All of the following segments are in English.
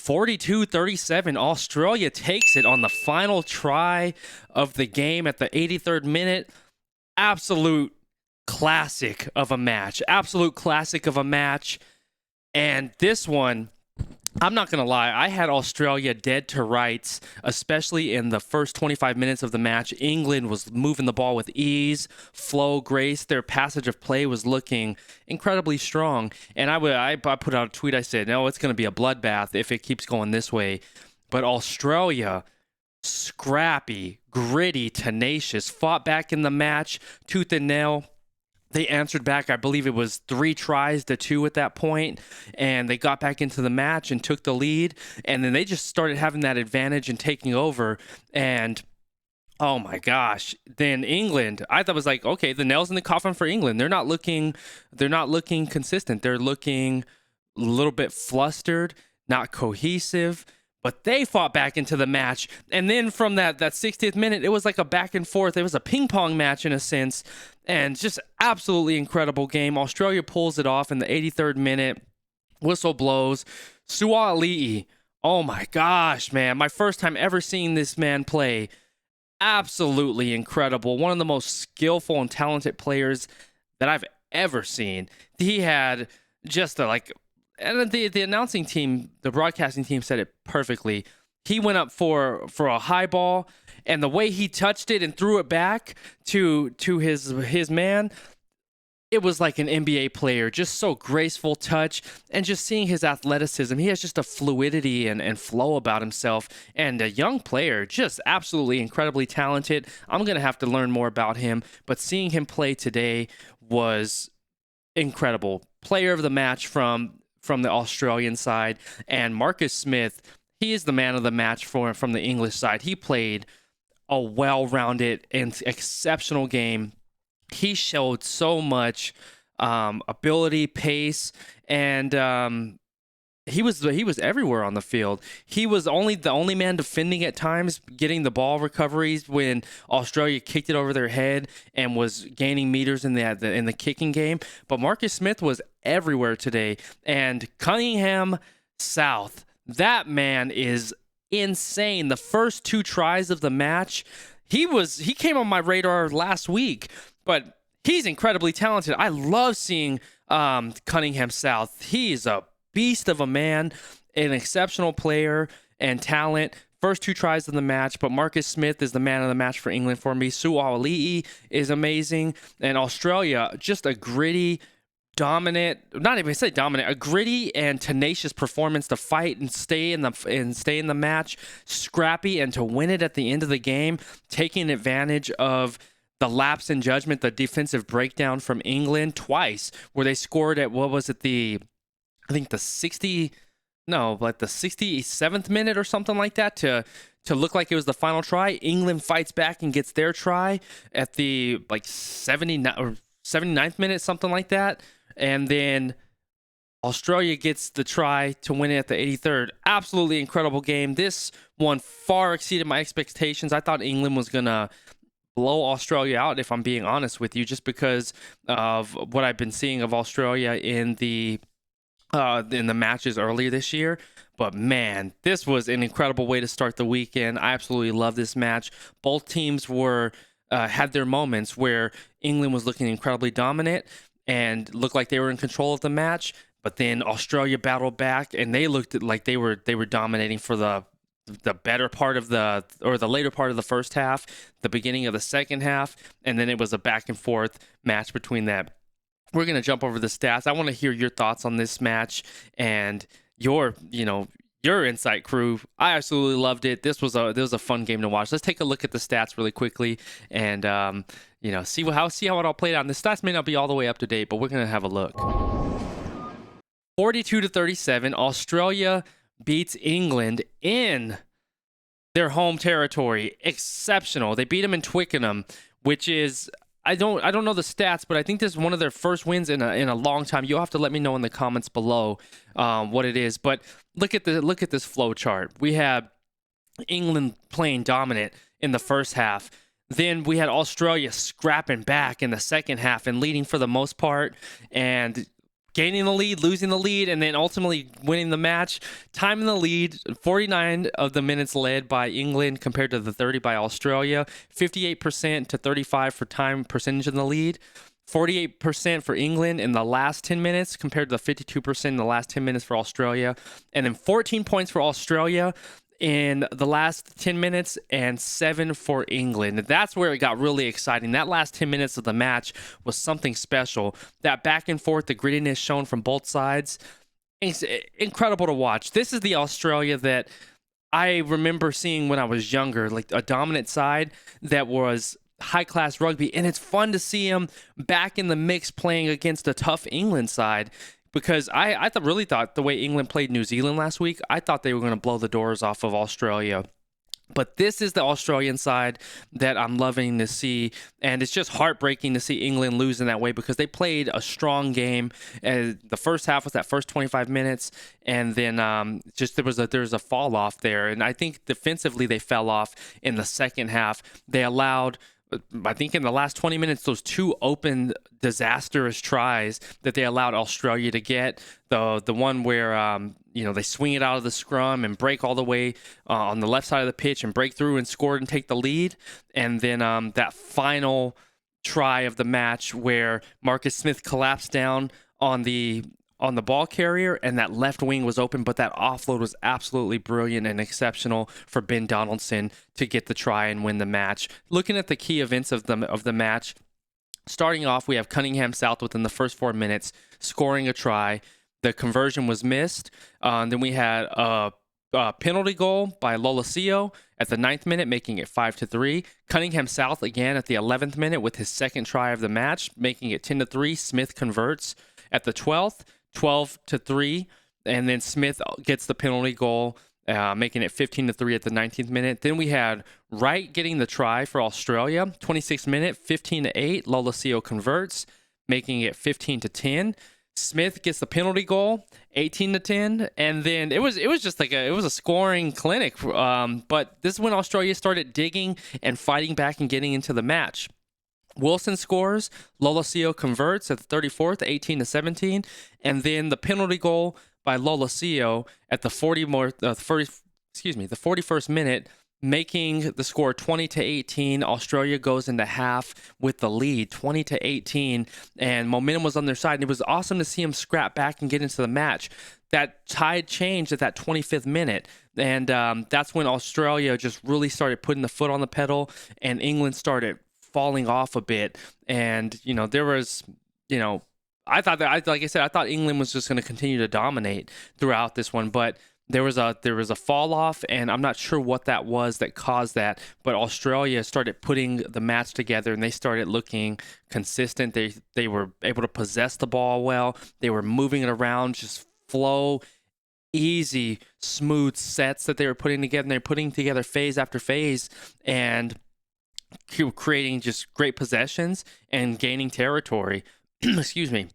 42-37, Australia takes it on the final try of the game at the 83rd minute. Absolute classic of a match. Absolute classic of a match. And this one, I'm not going to lie, I had Australia dead to rights, especially in the first 25 minutes of the match. England was moving the ball with ease, flow, grace. Their passage of play was looking incredibly strong. And I put out a tweet, I said, no, it's going to be a bloodbath if it keeps going this way. But Australia, scrappy, gritty, tenacious, fought back in the match, tooth and nail. They answered back, I believe it was 3 tries to 2 at that point, and they got back into the match and took the lead, and then they just started having that advantage and taking over, and oh my gosh, then England, I thought was like, okay, the nail's in the coffin for England. They're not looking consistent. They're looking a little bit flustered, not cohesive. But they fought back into the match. And then from that 60th minute, it was like a back and forth. It was a ping pong match in a sense. And just absolutely incredible game. Australia pulls it off in the 83rd minute. Whistle blows. Sua'ali'i. Oh my gosh, man. My first time ever seeing this man play. Absolutely incredible. One of the most skillful and talented players that I've ever seen. He had just and the announcing team, the broadcasting team said it perfectly. He went up for a high ball, and the way he touched it and threw it back to his man, it was like an NBA player. Just so graceful touch, and just seeing his athleticism. He has just a fluidity and flow about himself, and a young player, just absolutely incredibly talented. I'm going to have to learn more about him, but seeing him play today was incredible. Player of the match from the Australian side, and Marcus Smith, he is the man of the match from the English side. He played a well-rounded and exceptional game. He showed so much ability, pace, and he was everywhere on the field. He was the only man defending at times, getting the ball recoveries when Australia kicked it over their head and was gaining meters in the kicking game. But Marcus Smith was everywhere today. And Cunningham South, that man is insane. The first 2 tries of the match, he came on my radar last week, but he's incredibly talented. I love seeing Cunningham South. He's a beast of a man, an exceptional player and talent. First 2 tries of the match, but Marcus Smith is the man of the match for England for me. Sua'ali'i is amazing, and Australia, just a gritty, a gritty and tenacious performance to fight and stay in the match, scrappy, and to win it at the end of the game, taking advantage of the lapse in judgment, the defensive breakdown from England twice, where they scored at the 67th minute or something like that to look like it was the final try. England fights back and gets their try at the 79th minute, something like that. And then Australia gets the try to win it at the 83rd. Absolutely incredible game. This one far exceeded my expectations. I thought England was going to blow Australia out, if I'm being honest with you, just because of what I've been seeing of Australia in the matches earlier this year. But man, this was an incredible way to start the weekend. I absolutely love this match. Both teams had their moments where England was looking incredibly dominant and looked like they were in control of the match, but then Australia battled back and they looked like they were dominating for the better part of the later part of the first half, the beginning of the second half, and then it was a back and forth match between that. We're going to jump over the stats. I want to hear your thoughts on this match and your insight, crew. I absolutely loved it. This was a fun game to watch. Let's take a look at the stats really quickly and see how it all played out. And the stats may not be all the way up to date, but we're going to have a look. 42-37, Australia beats England in their home territory. Exceptional. They beat them in Twickenham, which is, I don't know the stats, but I think this is one of their first wins in a long time. You'll have to let me know in the comments below what it is. But look at this flow chart. We have England playing dominant in the first half. Then we had Australia scrapping back in the second half and leading for the most part. And gaining the lead, losing the lead, and then ultimately winning the match. Time in the lead, 49 of the minutes led by England compared to the 30 by Australia. 58% to 35 for time percentage in the lead. 48% for England in the last 10 minutes compared to the 52% in the last 10 minutes for Australia. And then 14 points for Australia in the last 10 minutes and 7 for England. That's where it got really exciting. That last 10 minutes of the match was something special. That back and forth, the grittiness shown from both sides, it's incredible to watch. This is the Australia that I remember seeing when I was younger, like a dominant side that was high-class rugby, and it's fun to see them back in the mix playing against a tough England side. Because I really thought the way England played New Zealand last week, I thought they were going to blow the doors off of Australia. But this is the Australian side that I'm loving to see, and it's just heartbreaking to see England lose in that way because they played a strong game. The first half was that first 25 minutes, and then just there was a fall off there, and I think defensively they fell off in the second half. They allowed, I think in the last 20 minutes, those two open disastrous tries that they allowed Australia to get. The one where they swing it out of the scrum and break all the way on the left side of the pitch and break through and score and take the lead. And then that final try of the match where Marcus Smith collapsed down on the ball carrier and that left wing was open, but that offload was absolutely brilliant and exceptional for Ben Donaldson to get the try and win the match. Looking at the key events of the match, starting off, we have Cunningham South within the first 4 minutes scoring a try. The conversion was missed. Then we had a penalty goal by Lolosio at the 9th minute, making it 5-3. Cunningham South again at the 11th minute with his second try of the match, making it 10-3. Smith converts at the 12th. 12-3, and then Smith gets the penalty goal, making it 15-3 at the 19th minute. Then we had Wright getting the try for Australia, 26th minute, 15-8. Lolosio converts, making it 15-10. Smith gets the penalty goal, 18-10, and then it was just like it was a scoring clinic. But this is when Australia started digging and fighting back and getting into the match. Wilson scores, Lolosio converts at the 34th, 18-17, and then the penalty goal by Lolosio at the 41st minute, making the score 20-18. Australia goes into half with the lead, 20-18, and momentum was on their side. And it was awesome to see them scrap back and get into the match. That tide changed at that 25th minute, and that's when Australia just really started putting the foot on the pedal, and England started falling off a bit. And there was I thought England was just going to continue to dominate throughout this one, but there was a fall off, and I'm not sure what that was that caused that, but Australia started putting the match together and they started looking consistent. They were able to possess the ball well. They were moving it around, just flow, easy, smooth sets that they were putting together, and they're putting together phase after phase and creating just great possessions and gaining territory. Excuse me.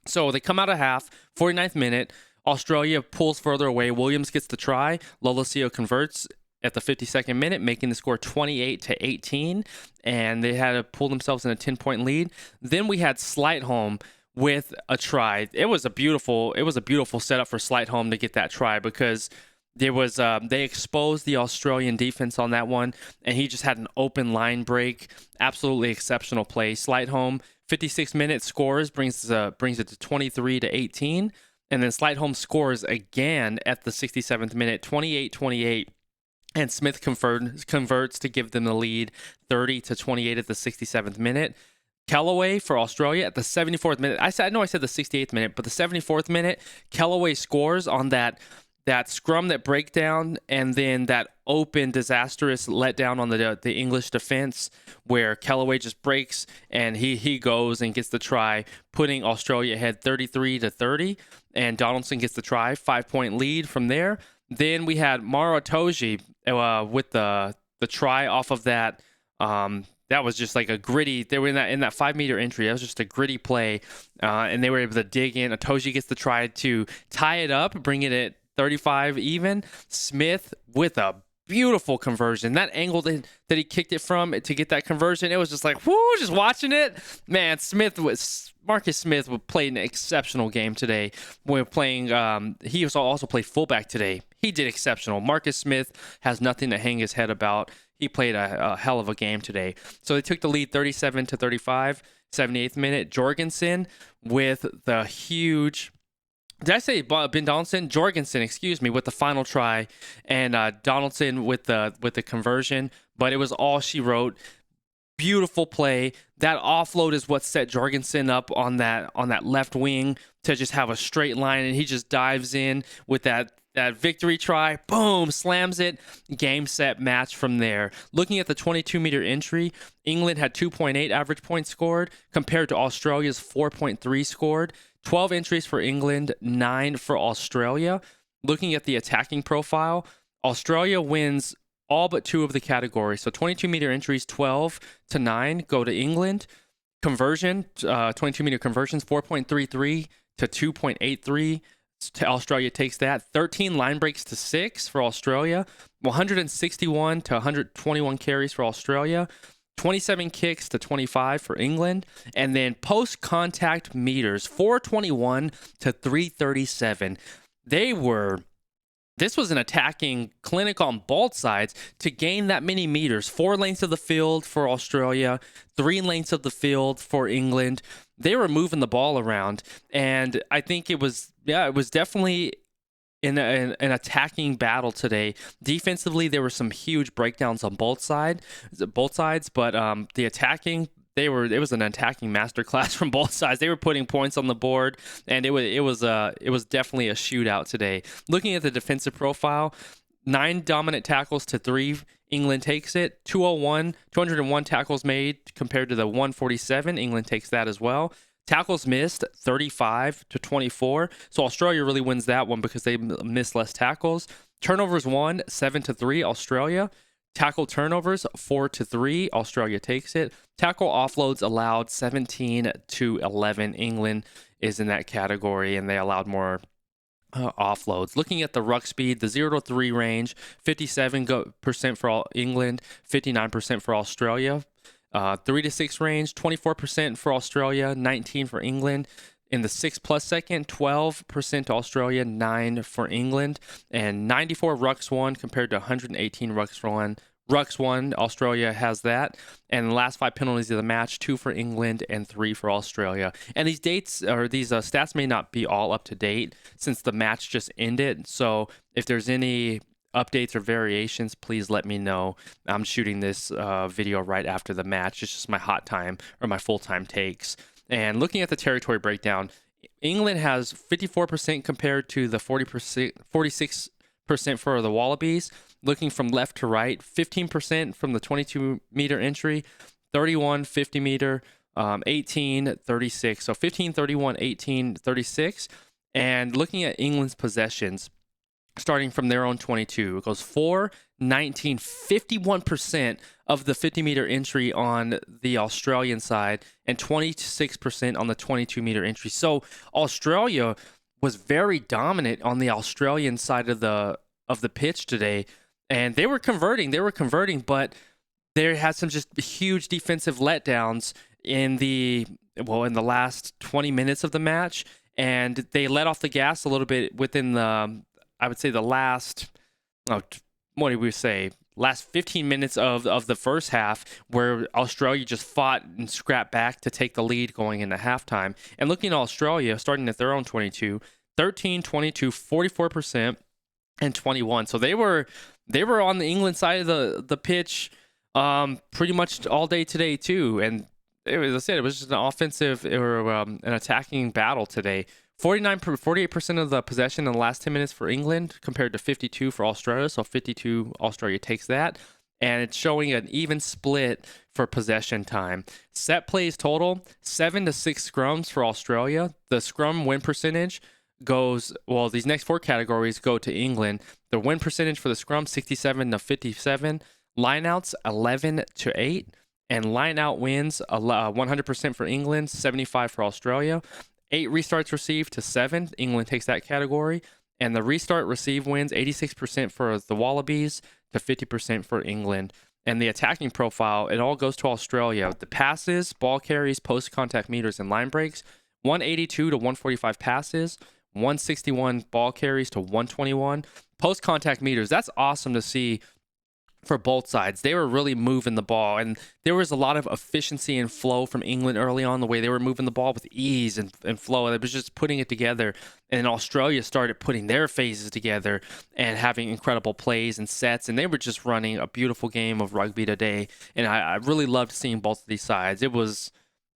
So they come out of half, 49th minute, Australia pulls further away. Williams gets the try. Lolosio converts at the 52nd minute, making the score 28-18, and they had to pull themselves in a 10-point lead. Then we had Sleightholme with a try. It was a beautiful setup for Sleightholme to get that try because there was they exposed the Australian defense on that one, and he just had an open line break. Absolutely exceptional play. Sleightholme, 56 minutes scores, brings it to 23-18, and then Sleightholme scores again at the 67th minute, 28-28, and Smith converts to give them the lead, 30-28 at the 67th minute. Kellaway for Australia at the 74th minute. I know I said the 68th minute, but the 74th minute, Kellaway scores on that scrum, that breakdown, and then that open disastrous letdown on the English defense where Kellaway just breaks and he goes and gets the try, putting Australia ahead 33-30, and Donaldson gets the try, 5-point lead from there. Then we had Maro Itoje with the try off of that. That was just like a gritty. They were in that 5-meter entry. That was just a gritty play, and they were able to dig in. Itoje gets the try to tie it up, bring it at 35 even. Smith with a beautiful conversion. That angle that he kicked it from to get that conversion, it was just like, whoo, just watching it. Man, Marcus Smith played an exceptional game today. When playing, he also played fullback today. He did exceptional. Marcus Smith has nothing to hang his head about. He played a hell of a game today. So they took the lead 37-35, 78th minute. Jorgensen with the huge... Did I say Ben Donaldson? Jorgensen, excuse me, with the final try, and Donaldson with the conversion. But it was all she wrote. Beautiful play. That offload is what set Jorgensen up on that left wing to just have a straight line, and he just dives in with that victory try. Boom, slams it. Game, set, match from there. Looking at the 22-meter entry, England had 2.8 average points scored compared to Australia's 4.3 scored. 12 entries for England, 9 for Australia. Looking at the attacking profile, Australia wins all but 2 of the categories. So 22-meter entries, 12-9 go to England. Conversion, 22-meter conversions, 4.33 to 2.83. Australia takes that. 13 line breaks to 6 for Australia. 161 to 121 carries for Australia. 27 kicks to 25 for England. And then post-contact meters, 421 to 337. This was an attacking clinic on both sides to gain that many meters. 4 lengths of the field for Australia, 3 lengths of the field for England. They were moving the ball around, and I think it was definitely an attacking battle today. Defensively, there were some huge breakdowns on both sides, but the attacking, it was an attacking masterclass from both sides. They were putting points on the board, and it was definitely a shootout today. Looking at the defensive profile, 9 dominant tackles to 3. England takes it. 201 tackles made compared to the 147. England takes that as well. Tackles missed, 35 to 24. So Australia really wins that one because they missed less tackles. Turnovers won, 7 to 3. Australia. Tackle turnovers, 4 to 3. Australia takes it. Tackle offloads allowed, 17 to 11. England is in that category, and they allowed more offloads. Looking at the ruck speed, the 0 to 3 range, 57% for England, 59% for Australia. 3 to 6 range, 24% for Australia, 19 for England. In the 6+ second, 12% to Australia, 9 for England, and 94 rucks won compared to 118 rucks won. Rucks won, Australia has that. And the last 5 penalties of the match, 2 for England and 3 for Australia. And these dates or these stats may not be all up to date since the match just ended. So if there's any updates or variations, please let me know. I'm shooting this video right after the match. It's just my hot time or my full-time takes. And looking at the territory breakdown, England has 54% compared to the 46% for the Wallabies. Looking from left to right, 15% from the 22-meter entry, 31 50-meter, 18 36. So 15 31, 18 36. And looking at England's possessions, starting from their own 22, it goes 4 19, 51% of the 50-meter entry on the Australian side and 26% on the 22-meter entry. So Australia was very dominant on the Australian side of the pitch today, and they were converting, but they had some just huge defensive letdowns in the last 20 minutes of the match, and they let off the gas a little bit within the, I would say, the last, last 15 minutes of the first half, where Australia just fought and scrapped back to take the lead going into halftime. And looking at Australia, starting at their own 22, 13, 22, 44%, and 21. So they were on the England side of the pitch pretty much all day today too. And it was just an offensive or an attacking battle today. 48% of the possession in the last 10 minutes for England compared to 52 for Australia. So 52, Australia takes that. And it's showing an even split for possession time. Set plays total, 7 to 6 scrums for Australia. The scrum win percentage goes, these next 4 categories go to England. The win percentage for the scrum, 67 to 57. Lineouts, 11 to 8. And lineout wins, 100% for England, 75 for Australia. 8 restarts received to 7. England takes that category. And the restart receive wins, 86% for the Wallabies, to 50% for England. And the attacking profile, it all goes to Australia. The passes, ball carries, post-contact meters, and line breaks, 182 to 145 passes, 161 ball carries to 121. Post-contact meters, that's awesome to see for both sides. They were really moving the ball, and there was a lot of efficiency and flow from England early on, the way they were moving the ball with ease and flow. It was just putting it together, and Australia started putting their phases together and having incredible plays and sets, and they were just running a beautiful game of rugby today, and I really loved seeing both of these sides. It was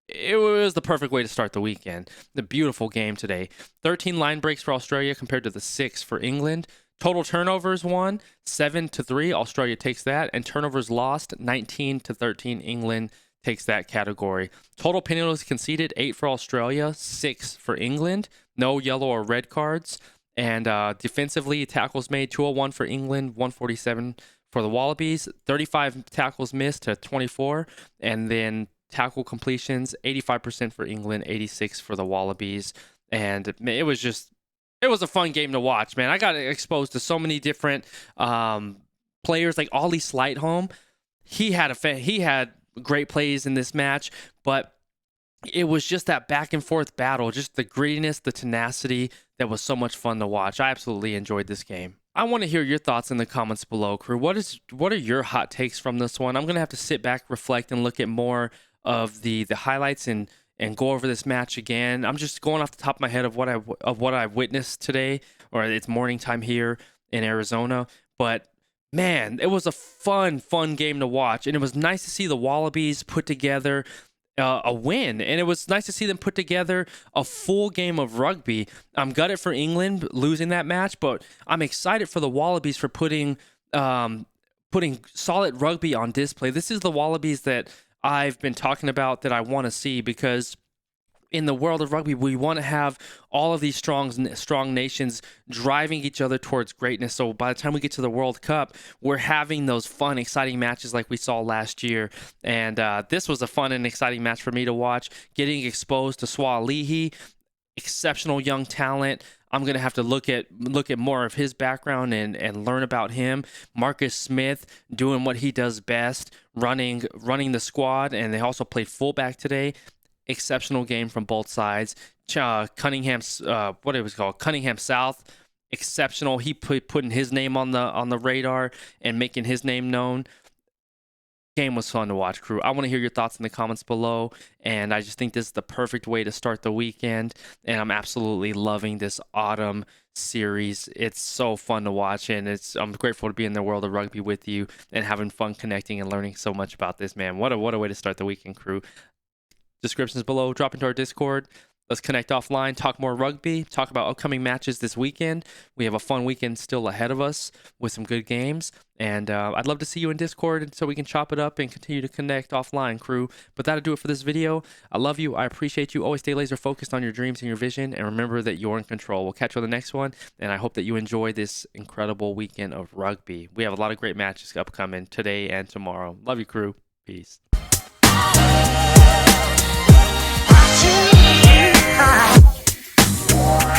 the perfect way to start the weekend. The beautiful game today. 13 line breaks for Australia compared to the 6 for England. Total turnovers won 7-3. Australia takes that, and turnovers lost 19-13. England takes that category. Total penalties conceded 8 for Australia, 6 for England. No yellow or red cards. And defensively, tackles made 201 for England, 147 for the Wallabies. 35 tackles missed to 24, and then tackle completions 85% for England, 86 for the Wallabies. And it was a fun game to watch, man. I got exposed to so many different players, like Ollie Sleightholme. He had great plays in this match, but it was just that back and forth battle, just the grittiness, the tenacity that was so much fun to watch. I absolutely enjoyed this game. I want to hear your thoughts in the comments below, crew. What are your hot takes from this one? I'm gonna have to sit back, reflect, and look at more of the highlights and go over this match again. I'm just going off the top of my head of what I've witnessed today, or it's morning time here in Arizona. But man, it was a fun game to watch, and it was nice to see the Wallabies put together a win, and it was nice to see them put together a full game of rugby. I'm gutted for England losing that match, but I'm excited for the Wallabies for putting solid rugby on display. This is the Wallabies that I've been talking about that I want to see, because in the world of rugby, we want to have all of these strong nations driving each other towards greatness. So by the time we get to the World Cup, we're having those fun, exciting matches like we saw last year. And this was a fun and exciting match for me to watch. Getting exposed to Sua'ali'i, exceptional young talent. I'm going to have to look at more of his background and learn about him. Marcus Smith doing what he does best, running the squad, and they also played fullback today. Exceptional game from both sides. Cunningham South, exceptional. He putting his name on the radar and making his name known. Game was fun to watch, crew. I want to hear your thoughts in the comments below, and I just think this is the perfect way to start the weekend, and I'm absolutely loving this autumn series. It's so fun to watch, and I'm grateful to be in the world of rugby with you and having fun connecting and learning so much about this, man. What a way to start the weekend, crew. Descriptions below. Drop into our Discord. Let's connect offline, talk more rugby, talk about upcoming matches this weekend. We have a fun weekend still ahead of us with some good games. And I'd love to see you in Discord so we can chop it up and continue to connect offline, crew. But that'll do it for this video. I love you. I appreciate you. Always stay laser focused on your dreams and your vision. And remember that you're in control. We'll catch you on the next one. And I hope that you enjoy this incredible weekend of rugby. We have a lot of great matches upcoming today and tomorrow. Love you, crew. Peace. Yeah.